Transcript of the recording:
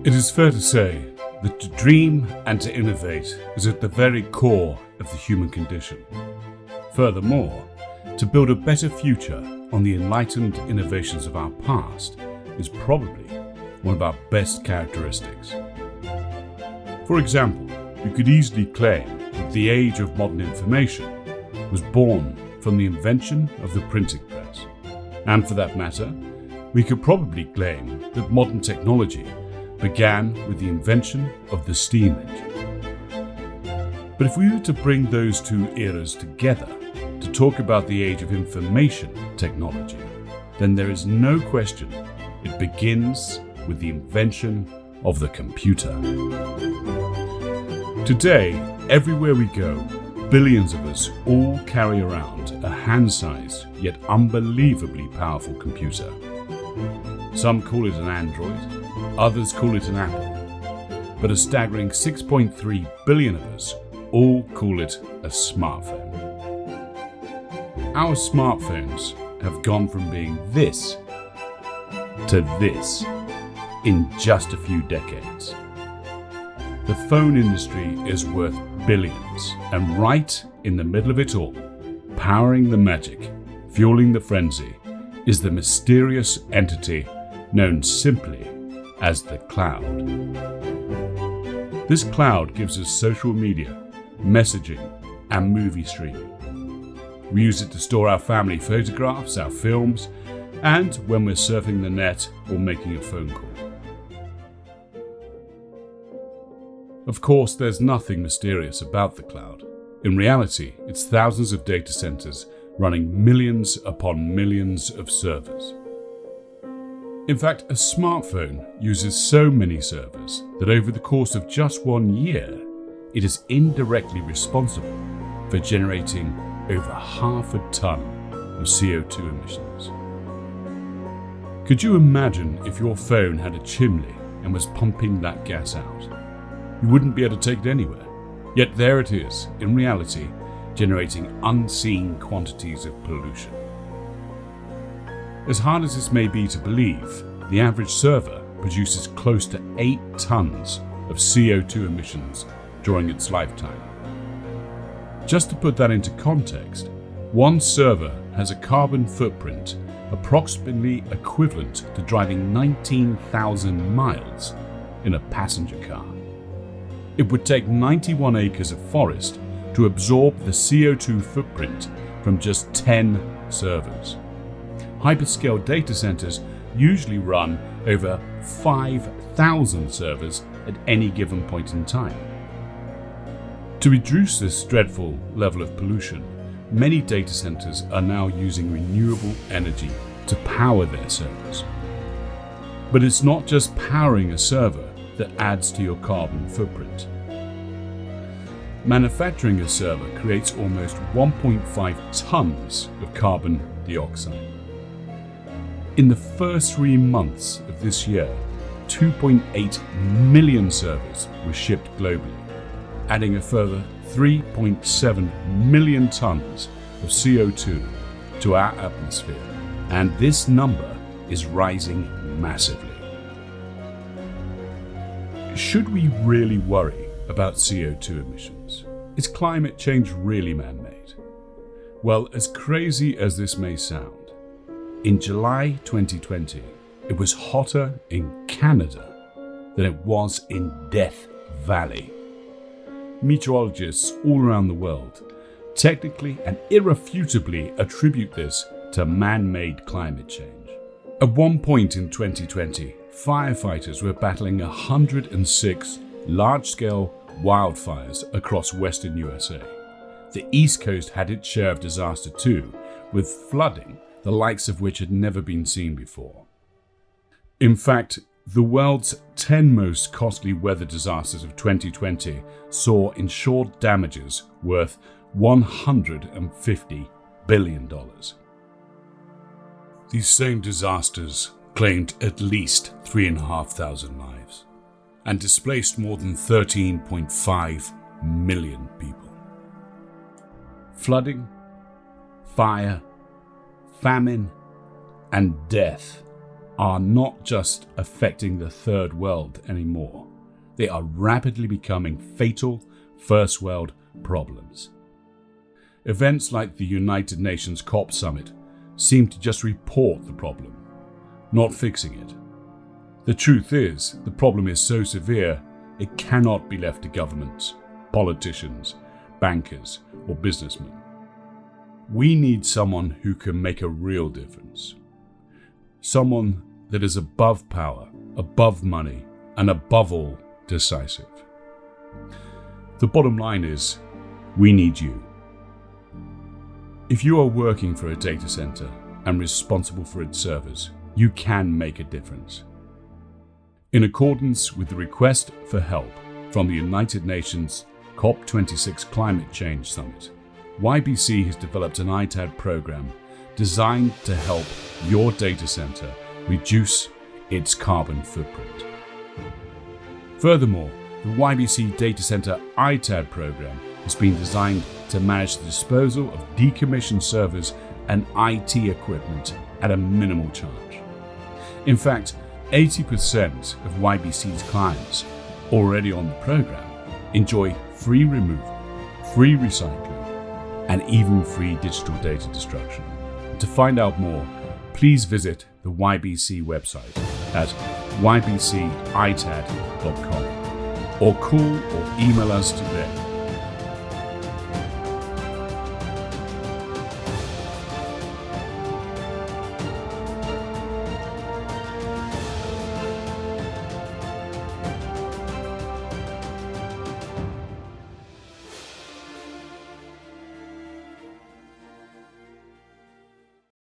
It is fair to say that to dream and to innovate is at the very core of the human condition. Furthermore, to build a better future on the enlightened innovations of our past is probably one of our best characteristics. For example, you could easily claim that the age of modern information was born from the invention of the printing press. And for that matter, we could probably claim that modern technology began with the invention of the steam engine. But if we were to bring those two eras together to talk about the age of information technology, then there is no question it begins with the invention of the computer. Today, everywhere we go, billions of us all carry around a hand-sized yet unbelievably powerful computer. Some call it an Android, others call it an Apple, but a staggering 6.3 billion of us all call it a smartphone. Our smartphones have gone from being this to this in just a few decades. The phone industry is worth billions, and right in the middle of it all, powering the magic, fueling the frenzy, is the mysterious entity known simply as the cloud. This cloud gives us social media, messaging, and movie streaming. We use it to store our family photographs, our films, and when we're surfing the net or making a phone call. Of course, there's nothing mysterious about the cloud. In reality, it's thousands of data centers running millions upon millions of servers. In fact, a smartphone uses so many servers that over the course of just 1 year, it is indirectly responsible for generating over 1/2 ton of CO2 emissions. Could you imagine if your phone had a chimney and was pumping that gas out? You wouldn't be able to take it anywhere. Yet there it is, in reality, generating unseen quantities of pollution. As hard as this may be to believe, the average server produces close to 8 tons of CO2 emissions during its lifetime. Just to put that into context, one server has a carbon footprint approximately equivalent to driving 19,000 miles in a passenger car. It would take 91 acres of forest to absorb the CO2 footprint from just 10 servers. Hyperscale data centers usually run over 5,000 servers at any given point in time. To reduce this dreadful level of pollution, many data centers are now using renewable energy to power their servers. But it's not just powering a server that adds to your carbon footprint. Manufacturing a server creates almost 1.5 tons of carbon dioxide. In the first 3 months of this year, 2.8 million servers were shipped globally, adding a further 3.7 million tons of CO2 to our atmosphere, and this number is rising massively. Should we really worry about CO2 emissions? Is climate change really man-made? Well, as crazy as this may sound, in July 2020, it was hotter in Canada than it was in Death Valley. Meteorologists all around the world technically and irrefutably attribute this to man-made climate change. At one point in 2020, firefighters were battling 106 large-scale wildfires across western USA. The East Coast had its share of disaster too, with flooding the likes of which had never been seen before. In fact, the world's 10 most costly weather disasters of 2020 saw insured damages worth $150 billion. These same disasters claimed at least 3,500 lives and displaced more than 13.5 million people. Flooding, fire, famine, and death are not just affecting the third world anymore. They are rapidly becoming fatal first world problems. Events like the United Nations COP summit seem to just report the problem, not fixing it. The truth is, the problem is so severe, it cannot be left to governments, politicians, bankers, or businessmen. We need someone who can make a real difference. Someone that is above power, above money, and above all, decisive. The bottom line is, we need you. If you are working for a data center and responsible for its servers, you can make a difference. In accordance with the request for help from the United Nations COP26 Climate Change Summit, YBC has developed an ITAD program designed to help your data center reduce its carbon footprint. Furthermore, the YBC Data Center ITAD program has been designed to manage the disposal of decommissioned servers and IT equipment at a minimal charge. In fact, 80% of YBC's clients already on the program enjoy free removal, free recycling, and even free digital data destruction. To find out more, please visit the YBC website at ybcitad.com or call or email us today